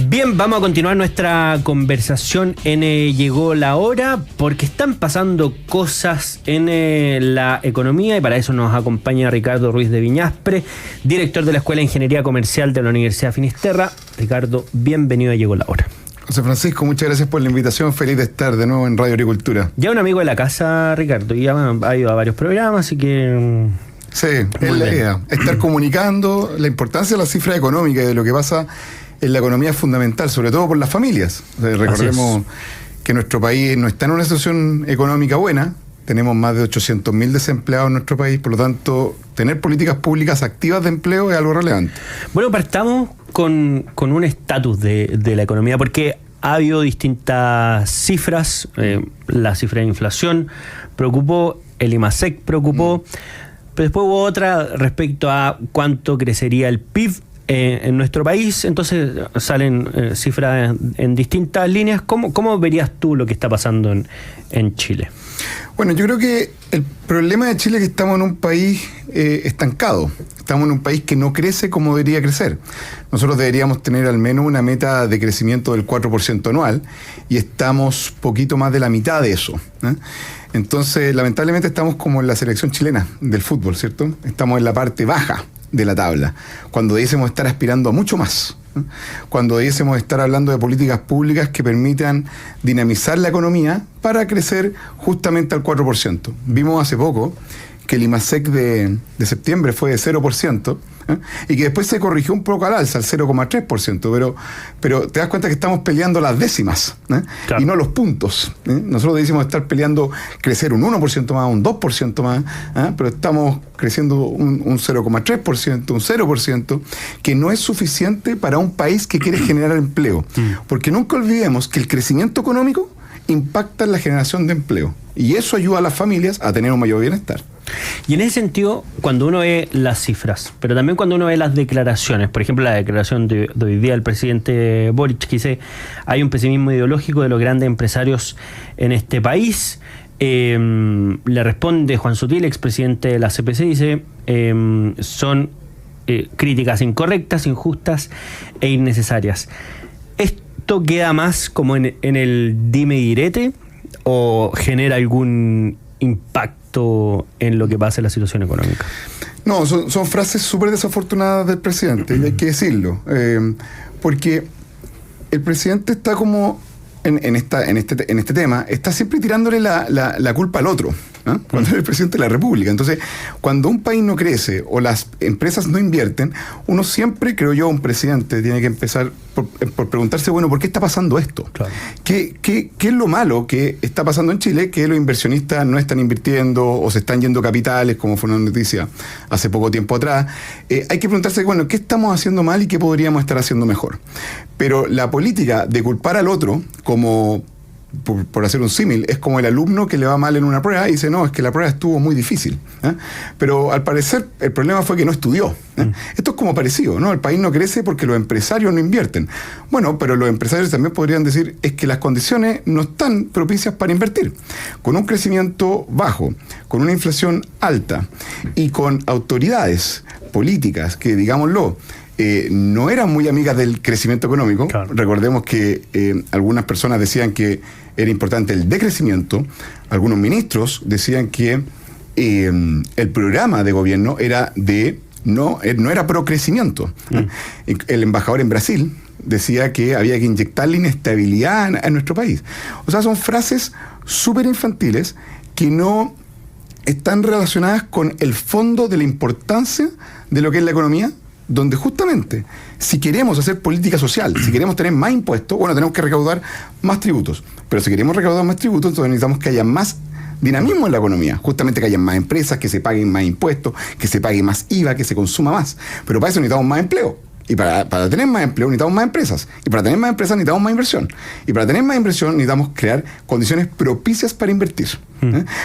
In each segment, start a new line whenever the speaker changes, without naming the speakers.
Bien, vamos a continuar nuestra conversación en Llegó la Hora, porque están pasando cosas en la economía y para eso nos acompaña Ricardo Ruiz de Viñaspre, director de la Escuela de Ingeniería Comercial de la Universidad Finisterra. Ricardo, bienvenido a Llegó la Hora.
José Francisco, muchas gracias por la invitación. Feliz de estar de nuevo en Radio Agricultura.
Ya un amigo de la casa, Ricardo, ya ha ido a varios programas, así que...
Sí, es la idea. Estar comunicando la importancia de la cifra económica y de lo que pasa en la economía es fundamental, sobre todo por las familias. O sea, recordemos que nuestro país no está en una situación económica buena. Tenemos más de 800.000 desempleados en nuestro país, por lo tanto, tener políticas públicas activas de empleo es algo relevante.
Bueno, partamos con un estatus de la economía, porque ha habido distintas cifras. La cifra de inflación preocupó, el IMASEC preocupó, pero después hubo otra respecto a cuánto crecería el PIB en nuestro país. Entonces salen cifras en distintas líneas. ¿Cómo verías tú lo que está pasando en Chile?
Bueno, yo creo que el problema de Chile es que estamos en un país estancado. Estamos en un país que no crece como debería crecer. Nosotros deberíamos tener al menos una meta de crecimiento del 4% anual y estamos poquito más de la mitad de eso, ¿eh? Entonces, lamentablemente estamos como en la selección chilena del fútbol, ¿cierto? Estamos en la parte baja de la tabla, cuando debiésemos estar aspirando a mucho más, ¿eh? Cuando debiésemos estar hablando de políticas públicas que permitan dinamizar la economía para crecer justamente al 4%. Vimos hace poco que el IMASEC de septiembre fue de 0%, ¿eh? Y que después se corrigió un poco al alza, al 0,3%, pero te das cuenta que estamos peleando las décimas, ¿eh? Claro. Y no los puntos, ¿eh? Nosotros debíamos estar peleando crecer un 1% más, un 2% más, ¿eh? Pero estamos creciendo un 0,3%, un 0%, que no es suficiente para un país que quiere generar empleo. Porque nunca olvidemos que el crecimiento económico impacta en la generación de empleo, y eso ayuda a las familias a tener un mayor bienestar.
Y en ese sentido, cuando uno ve las cifras, pero también cuando uno ve las declaraciones, por ejemplo, la declaración de hoy día del presidente Boric, que dice hay un pesimismo ideológico de los grandes empresarios en este país. Le responde Juan Sutil, expresidente de la CPC, dice son críticas incorrectas, injustas e innecesarias. ¿Esto queda más como en el dime y direte o genera algún impacto en lo que pasa en la situación económica?
No, son frases súper desafortunadas del presidente, y hay que decirlo, porque el presidente está como en este tema, está siempre tirándole la culpa al otro, ¿eh? Cuando es el presidente de la República. Entonces, cuando un país no crece o las empresas no invierten, uno siempre, creo yo, un presidente tiene que empezar por preguntarse, bueno, ¿por qué está pasando esto? Claro. ¿Qué es lo malo que está pasando en Chile? Que los inversionistas no están invirtiendo o se están yendo capitales, como fue una noticia hace poco tiempo atrás. Hay que preguntarse, bueno, ¿qué estamos haciendo mal y qué podríamos estar haciendo mejor? Pero la política de culpar al otro, como por hacer un símil, es como el alumno que le va mal en una prueba y dice, no, es que la prueba estuvo muy difícil, ¿eh? Pero al parecer el problema fue que no estudió, ¿eh? Esto es como parecido, ¿no? El país no crece porque los empresarios no invierten. Bueno, pero los empresarios también podrían decir, es que las condiciones no están propicias para invertir. Con un crecimiento bajo, con una inflación alta y con autoridades políticas que, digámoslo, no eran muy amigas del crecimiento económico. Claro. Recordemos que algunas personas decían que era importante el decrecimiento, algunos ministros decían que el programa de gobierno era no era pro crecimiento. El embajador en Brasil decía que había que inyectarle inestabilidad a nuestro país. O sea, son frases súper infantiles que no están relacionadas con el fondo de la importancia de lo que es la economía, donde justamente, si queremos hacer política social, si queremos tener más impuestos, bueno, tenemos que recaudar más tributos. Pero si queremos recaudar más tributos, entonces necesitamos que haya más dinamismo en la economía. Justamente que haya más empresas, que se paguen más impuestos, que se pague más IVA, que se consuma más. Pero para eso necesitamos más empleo. Y para tener más empleo necesitamos más empresas. Y para tener más empresas necesitamos más inversión. Y para tener más inversión necesitamos crear condiciones propicias para invertir.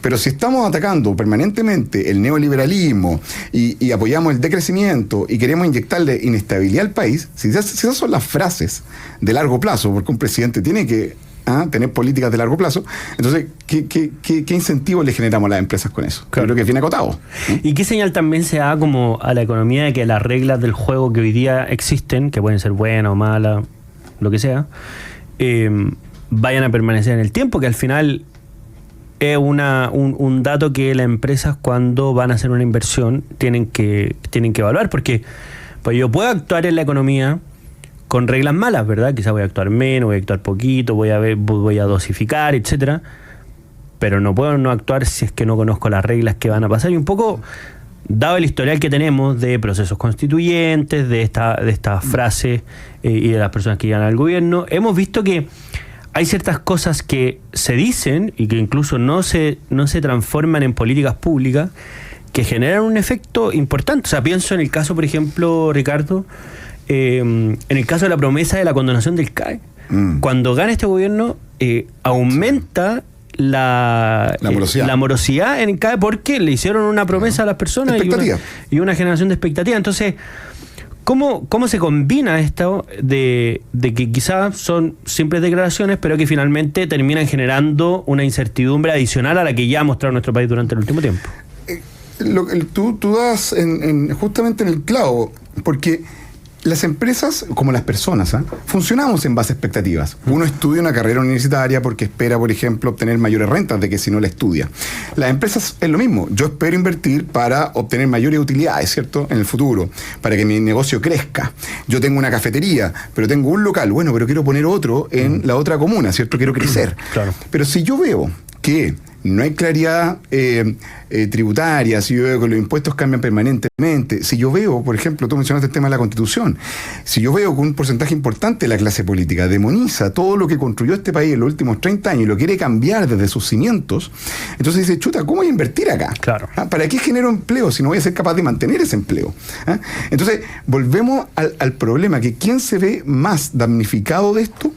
Pero si estamos atacando permanentemente el neoliberalismo y apoyamos el decrecimiento y queremos inyectarle inestabilidad al país, si esas son las frases de largo plazo, porque un presidente tiene que tener políticas de largo plazo, entonces, ¿qué incentivo le generamos a las empresas con eso? Claro. Creo que es bien acotado.
¿Y qué señal también se da como a la economía de que las reglas del juego que hoy día existen, que pueden ser buenas o malas, lo que sea, vayan a permanecer en el tiempo, que al final es un dato que las empresas cuando van a hacer una inversión tienen que evaluar, porque pues yo puedo actuar en la economía con reglas malas, ¿verdad? Quizás voy a actuar menos, voy a actuar poquito, voy a dosificar, etcétera, pero no puedo no actuar si es que no conozco las reglas que van a pasar. Y un poco, dado el historial que tenemos de procesos constituyentes, de estas frases y de las personas que llegan al gobierno, hemos visto que hay ciertas cosas que se dicen y que incluso no se transforman en políticas públicas que generan un efecto importante. O sea, pienso en el caso, por ejemplo, Ricardo, en el caso de la promesa de la condonación del CAE. Cuando gana este gobierno, aumenta la morosidad en el CAE porque le hicieron una promesa a las personas y una generación de expectativa. Entonces, ¿cómo se combina esto de que quizás son simples declaraciones, pero que finalmente terminan generando una incertidumbre adicional a la que ya ha mostrado nuestro país durante el último tiempo?
Tú das justamente en el clavo, porque las empresas, como las personas, funcionamos en base a expectativas. Uno estudia una carrera universitaria porque espera, por ejemplo, obtener mayores rentas de que si no la estudia. Las empresas es lo mismo. Yo espero invertir para obtener mayores utilidades, ¿cierto?, en el futuro, para que mi negocio crezca. Yo tengo una cafetería, pero tengo un local, bueno, pero quiero poner otro en la otra comuna, ¿cierto? Quiero crecer.
Claro.
Pero si yo veo que no hay claridad tributaria, si yo veo que los impuestos cambian permanentemente, si yo veo, por ejemplo, tú mencionaste el tema de la Constitución, si yo veo que un porcentaje importante de la clase política demoniza todo lo que construyó este país en los últimos 30 años y lo quiere cambiar desde sus cimientos, entonces dice, chuta, ¿cómo voy a invertir acá?
Claro.
¿Para qué genero empleo si no voy a ser capaz de mantener ese empleo? Entonces, volvemos al problema, que ¿quién se ve más damnificado de esto?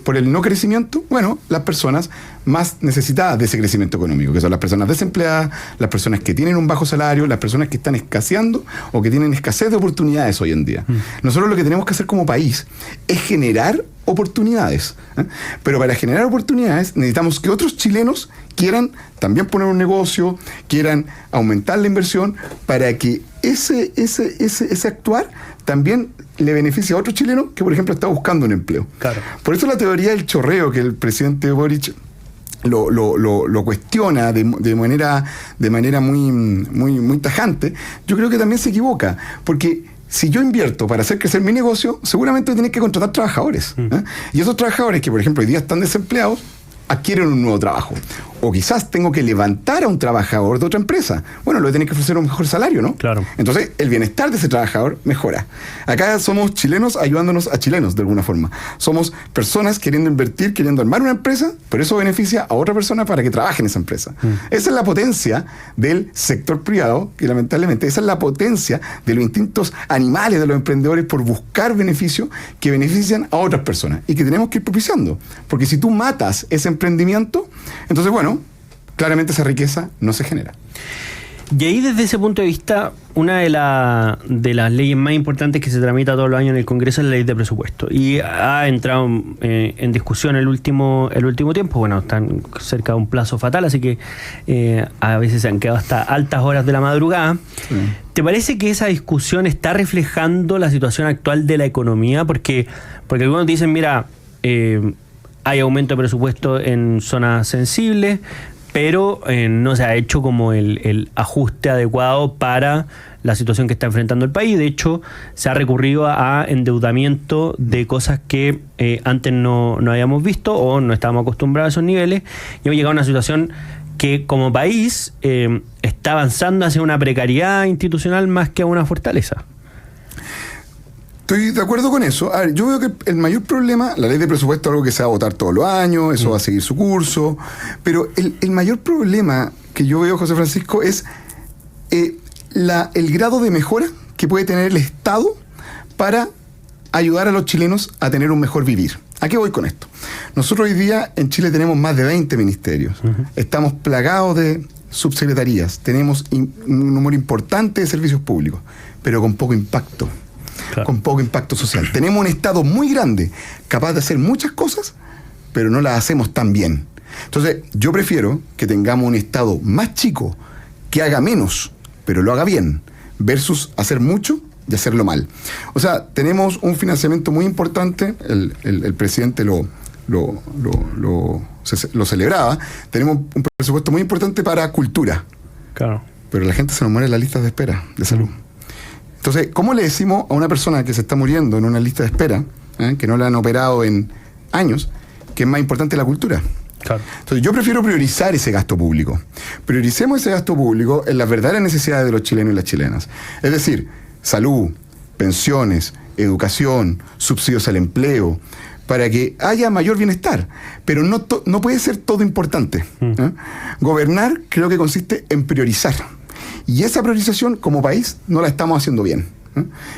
Por el no crecimiento, bueno, las personas más necesitadas de ese crecimiento económico, que son las personas desempleadas, las personas que tienen un bajo salario, las personas que están escaseando o que tienen escasez de oportunidades hoy en día. Nosotros lo que tenemos que hacer como país es generar oportunidades, pero para generar oportunidades necesitamos que otros chilenos quieran también poner un negocio, quieran aumentar la inversión, para que ese actuar también le beneficia a otro chileno que, por ejemplo, está buscando un empleo.
Claro.
Por eso la teoría del chorreo, que el presidente Boric lo cuestiona de manera muy tajante, yo creo que también se equivoca, porque si yo invierto para hacer crecer mi negocio, seguramente tenés que contratar trabajadores. Y esos trabajadores que, por ejemplo, hoy día están desempleados, adquieren un nuevo trabajo. O quizás tengo que levantar a un trabajador de otra empresa. Bueno, le voy a tener que ofrecer un mejor salario, ¿no?
Claro.
Entonces, el bienestar de ese trabajador mejora. Acá somos chilenos ayudándonos a chilenos, de alguna forma. Somos personas queriendo invertir, queriendo armar una empresa, pero eso beneficia a otra persona para que trabaje en esa empresa. Esa es la potencia del sector privado, que lamentablemente, esa es la potencia de los instintos animales de los emprendedores por buscar beneficios que benefician a otras personas y que tenemos que ir propiciando. Porque si tú matas ese emprendimiento, entonces, bueno, claramente esa riqueza no se genera.
Y ahí, desde ese punto de vista, una de las leyes más importantes que se tramita todos los años en el Congreso es la ley de presupuesto. Y ha entrado en discusión el último tiempo. Bueno, están cerca de un plazo fatal, así que a veces se han quedado hasta altas horas de la madrugada. Sí. ¿Te parece que esa discusión está reflejando la situación actual de la economía? Porque algunos dicen, mira, hay aumento de presupuesto en zonas sensibles, pero no se ha hecho como el ajuste adecuado para la situación que está enfrentando el país. De hecho, se ha recurrido a endeudamiento de cosas que antes no habíamos visto o no estábamos acostumbrados a esos niveles, y hemos llegado a una situación que como país está avanzando hacia una precariedad institucional más que a una fortaleza.
Estoy de acuerdo con eso. A ver, yo veo que el mayor problema, la ley de presupuesto es algo que se va a votar todos los años, eso va a seguir su curso, pero el mayor problema que yo veo, José Francisco, es el grado de mejora que puede tener el Estado para ayudar a los chilenos a tener un mejor vivir. ¿A qué voy con esto? Nosotros hoy día en Chile tenemos más de 20 ministerios, estamos plagados de subsecretarías, tenemos un número importante de servicios públicos, pero con poco impacto. Claro. Con poco impacto social. Tenemos un Estado muy grande, capaz de hacer muchas cosas, pero no las hacemos tan bien. Entonces, yo prefiero que tengamos un Estado más chico, que haga menos, pero lo haga bien, versus hacer mucho y hacerlo mal. O sea, tenemos un financiamiento muy importante, el presidente lo celebraba, tenemos un presupuesto muy importante para cultura.
Claro.
Pero la gente se nos muere en las listas de espera de salud. Entonces, ¿cómo le decimos a una persona que se está muriendo en una lista de espera, que no la han operado en años, que es más importante la cultura?
Claro.
Entonces, yo prefiero priorizar ese gasto público. Prioricemos ese gasto público en las verdaderas necesidades de los chilenos y las chilenas. Es decir, salud, pensiones, educación, subsidios al empleo, para que haya mayor bienestar. Pero no puede ser todo importante. Gobernar creo que consiste en priorizar. Y esa priorización como país no la estamos haciendo bien.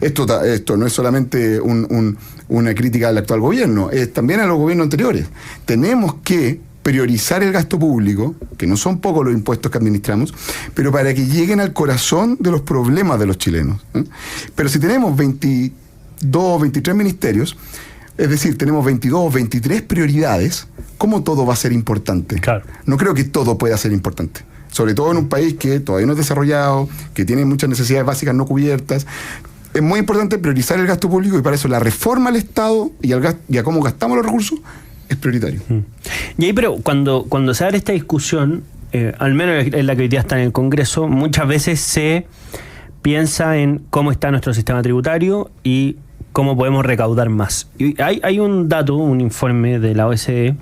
Esto no es solamente una crítica al actual gobierno, es también a los gobiernos anteriores. Tenemos que priorizar el gasto público, que no son pocos los impuestos que administramos, pero para que lleguen al corazón de los problemas de los chilenos. Pero si tenemos 22, 23 ministerios, es decir, tenemos 22, 23 prioridades, ¿cómo todo va a ser importante?
Claro.
No creo que todo pueda ser importante. Sobre todo en un país que todavía no es desarrollado, que tiene muchas necesidades básicas no cubiertas. Es muy importante priorizar el gasto público y para eso la reforma al Estado y a cómo gastamos los recursos es prioritario.
Y ahí, pero cuando se abre esta discusión, al menos en la que hoy día está en el Congreso, muchas veces se piensa en cómo está nuestro sistema tributario y cómo podemos recaudar más. Y hay un dato, un informe de la OSCE,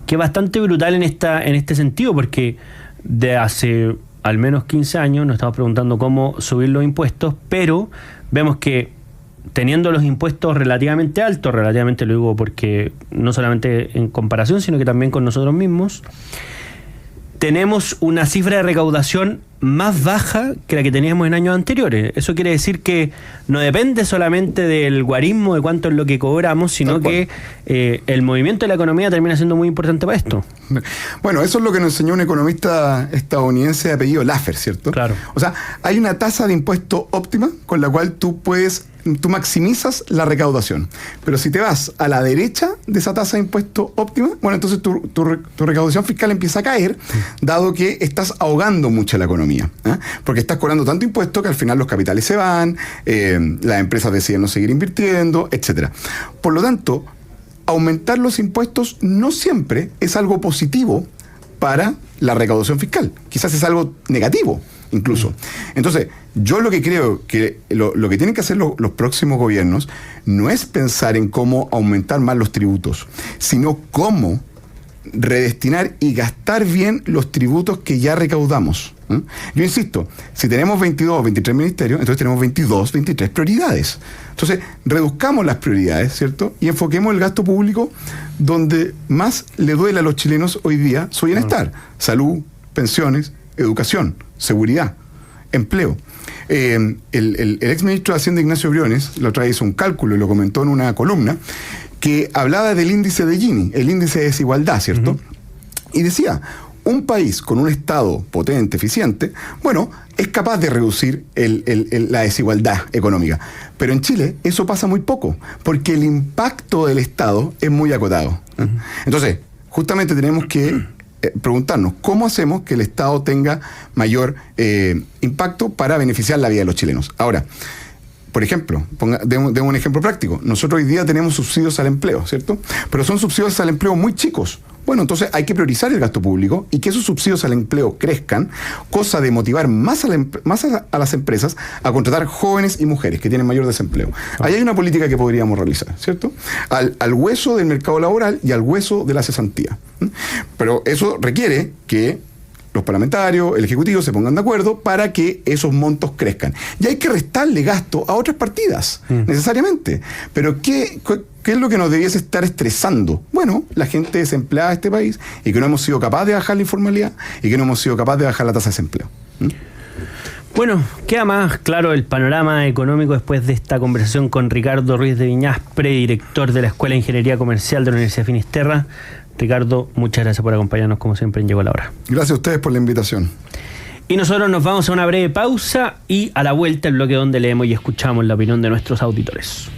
que es bastante brutal en este sentido, porque de hace al menos 15 años nos estamos preguntando cómo subir los impuestos, pero vemos que teniendo los impuestos relativamente altos, relativamente lo digo porque no solamente en comparación, sino que también con nosotros mismos, tenemos una cifra de recaudación más baja que la que teníamos en años anteriores. Eso quiere decir que no depende solamente del guarismo, de cuánto es lo que cobramos, sino que el movimiento de la economía termina siendo muy importante para esto.
Bueno, eso es lo que nos enseñó un economista estadounidense de apellido Laffer, ¿cierto?
Claro.
O sea, hay una tasa de impuesto óptima con la cual tú maximizas la recaudación. Pero si te vas a la derecha de esa tasa de impuesto óptima, bueno, entonces tu recaudación fiscal empieza a caer, dado que estás ahogando mucho la economía. Porque estás cobrando tanto impuesto que al final los capitales se van, las empresas deciden no seguir invirtiendo, etcétera. Por lo tanto, aumentar los impuestos no siempre es algo positivo para la recaudación fiscal. Quizás es algo negativo, incluso. Entonces, yo lo que creo que lo que tienen que hacer los próximos gobiernos no es pensar en cómo aumentar más los tributos, sino cómo redestinar y gastar bien los tributos que ya recaudamos. Yo insisto, si tenemos 22 o 23 ministerios, entonces tenemos 22, 23 prioridades. Entonces, reduzcamos las prioridades, ¿cierto? Y enfoquemos el gasto público donde más le duele a los chilenos hoy día su bienestar. Salud, pensiones, educación, seguridad, empleo. El ex ministro de Hacienda, Ignacio Briones, la otra vez hizo un cálculo y lo comentó en una columna, que hablaba del índice de Gini, el índice de desigualdad, ¿cierto? Y decía, un país con un Estado potente, eficiente, bueno, es capaz de reducir la desigualdad económica. Pero en Chile eso pasa muy poco, porque el impacto del Estado es muy acotado. Entonces, justamente tenemos que preguntarnos, ¿cómo hacemos que el Estado tenga mayor impacto para beneficiar la vida de los chilenos? Ahora, por ejemplo, demos un ejemplo práctico. Nosotros hoy día tenemos subsidios al empleo, ¿cierto? Pero son subsidios al empleo muy chicos. Bueno, entonces hay que priorizar el gasto público y que esos subsidios al empleo crezcan, cosa de motivar más a las empresas a contratar jóvenes y mujeres que tienen mayor desempleo. Ahí hay una política que podríamos realizar, ¿cierto? Al hueso del mercado laboral y al hueso de la cesantía. Pero eso requiere que los parlamentarios, el Ejecutivo se pongan de acuerdo para que esos montos crezcan. Y hay que restarle gasto a otras partidas, necesariamente. Pero ¿qué es lo que nos debiese estar estresando? Bueno, la gente desempleada de este país y que no hemos sido capaces de bajar la informalidad y que no hemos sido capaces de bajar la tasa de desempleo.
Bueno, queda más claro el panorama económico después de esta conversación con Ricardo Ruiz de Viñas, predirector de la Escuela de Ingeniería Comercial de la Universidad de Finisterra. Ricardo, muchas gracias por acompañarnos como siempre en Llegó la Hora.
Gracias a ustedes por la invitación.
Y nosotros nos vamos a una breve pausa y a la vuelta el bloque donde leemos y escuchamos la opinión de nuestros auditores.